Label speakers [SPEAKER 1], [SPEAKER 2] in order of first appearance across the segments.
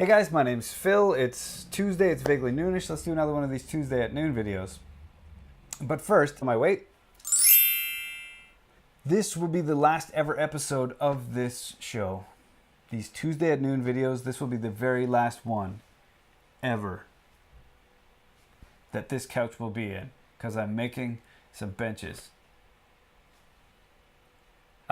[SPEAKER 1] guys, my name's Phil. It's Tuesday, it's vaguely noonish. Let's do another one of these Tuesday at noon videos. But first, my weight. This will be the last ever episode of this show. These Tuesday at noon videos, this will be the very last one ever that this couch will be in, because I'm making some benches.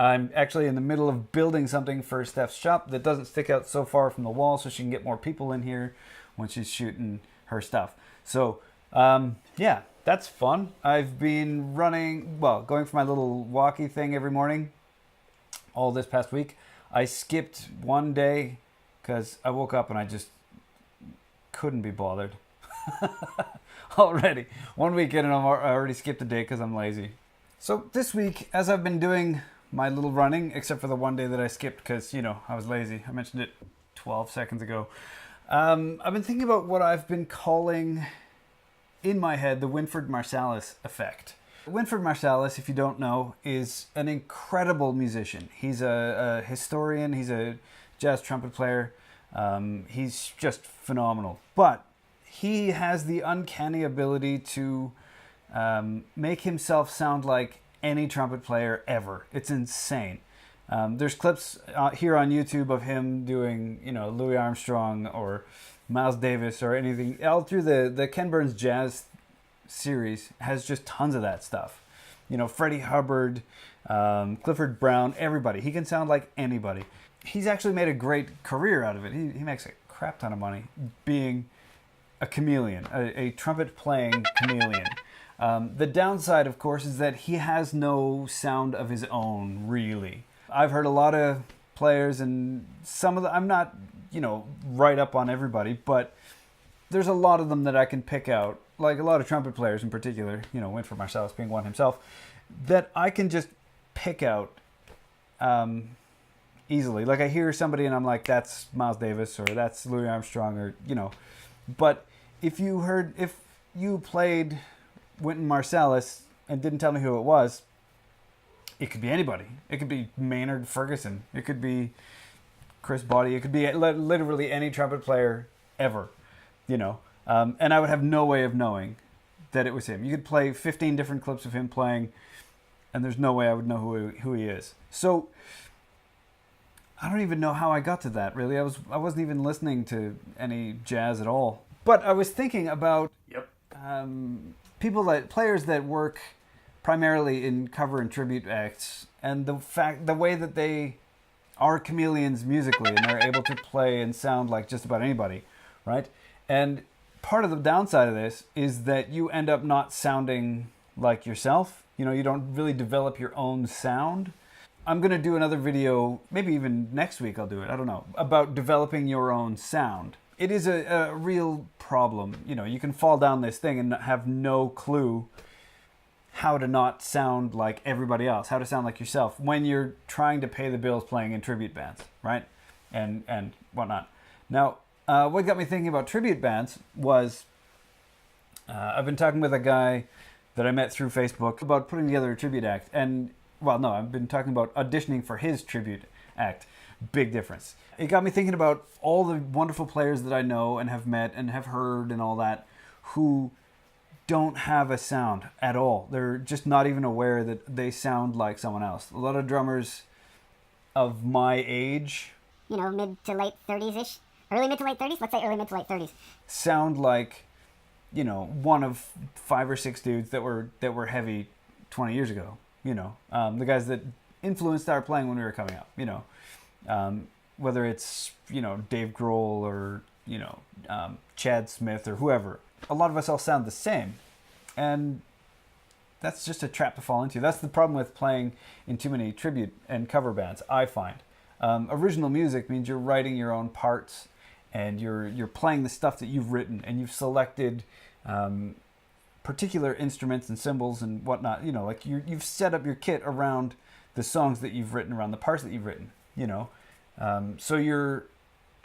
[SPEAKER 1] I'm actually in the middle of building something for Steph's shop that doesn't stick out so far from the wall so she can get more people in here when she's shooting her stuff. So, yeah, that's fun. I've been going for my little walkie thing every morning all this past week. I skipped one day because I woke up and I just couldn't be bothered. Already. 1 week in and I already skipped a day because I'm lazy. So this week, as I've been doing my little running, except for the one day that I skipped because, I was lazy. I mentioned it 12 seconds ago. I've been thinking about what I've been calling in my head the Wynton Marsalis effect. Wynton Marsalis, if you don't know, is an incredible musician. He's a historian. He's a jazz trumpet player. He's just phenomenal. But he has the uncanny ability to make himself sound like any trumpet player ever. It's insane. There's clips here on YouTube of him doing, Louis Armstrong or Miles Davis or anything. All through the Ken Burns Jazz series has just tons of that stuff. Freddie Hubbard, Clifford Brown, everybody. He can sound like anybody. He's actually made a great career out of it. He makes a crap ton of money being a chameleon, a trumpet playing chameleon. The downside, of course, is that he has no sound of his own, really. I've heard a lot of players, and some of them, I'm not, right up on everybody, but there's a lot of them that I can pick out, like a lot of trumpet players in particular, Wynton Marsalis being one himself, that I can just pick out easily. Like I hear somebody and I'm like, that's Miles Davis or that's Louis Armstrong or, But if you played Wynton Marsalis and didn't tell me who it was, it could be anybody. It could be Maynard Ferguson. It could be Chris Body. It could be literally any trumpet player ever, and I would have no way of knowing that it was him. You could play 15 different clips of him playing, and there's no way I would know who he is. So I don't even know how I got to that, really. I wasn't even listening to any jazz at all. But I was thinking about players that work primarily in cover and tribute acts, and the way that they are chameleons musically, and they're able to play and sound like just about anybody, right? And part of the downside of this is that you end up not sounding like yourself. You don't really develop your own sound. I'm going to do another video, maybe even next week I'll do it, I don't know, about developing your own sound. It is a real problem. You can fall down this thing and have no clue how to not sound like everybody else, how to sound like yourself when you're trying to pay the bills playing in tribute bands, right? And whatnot. Now, what got me thinking about tribute bands was I've been talking with a guy that I met through Facebook about putting together a tribute act. I've been talking about auditioning for his tribute act. Big difference. It got me thinking about all the wonderful players that I know and have met and have heard and all that who don't have a sound at all. They're just not even aware that they sound like someone else. A lot of drummers of my age,
[SPEAKER 2] mid to late 30s-ish, early mid to late 30s, let's say early mid to late 30s,
[SPEAKER 1] sound like, one of 5 or 6 dudes that were heavy 20 years ago. The guys that influenced our playing when we were coming up, whether it's, Dave Grohl or, Chad Smith or whoever. A lot of us all sound the same, and that's just a trap to fall into. That's the problem with playing in too many tribute and cover bands, I find. Original music means you're writing your own parts, and you're playing the stuff that you've written, and you've selected particular instruments and cymbals and whatnot. Like you've set up your kit around the songs that you've written, around the parts that you've written. So you're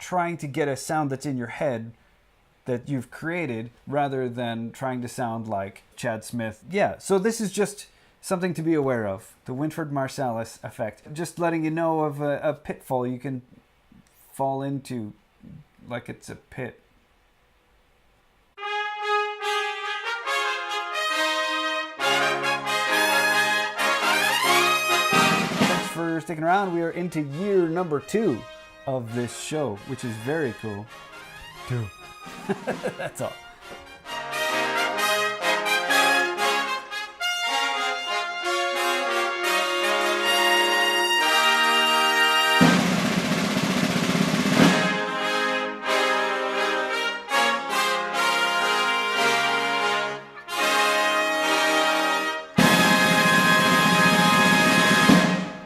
[SPEAKER 1] trying to get a sound that's in your head that you've created rather than trying to sound like Chad Smith. Yeah, so this is just something to be aware of, the Wynton Marsalis effect. Just letting you know of a pitfall you can fall into like it's a pit. Thanks for sticking around. We are into year number 2 of this show, which is very cool. 2. That's all.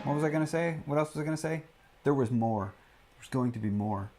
[SPEAKER 1] What was I going to say? What else was I going to say? There was more. There's going to be more.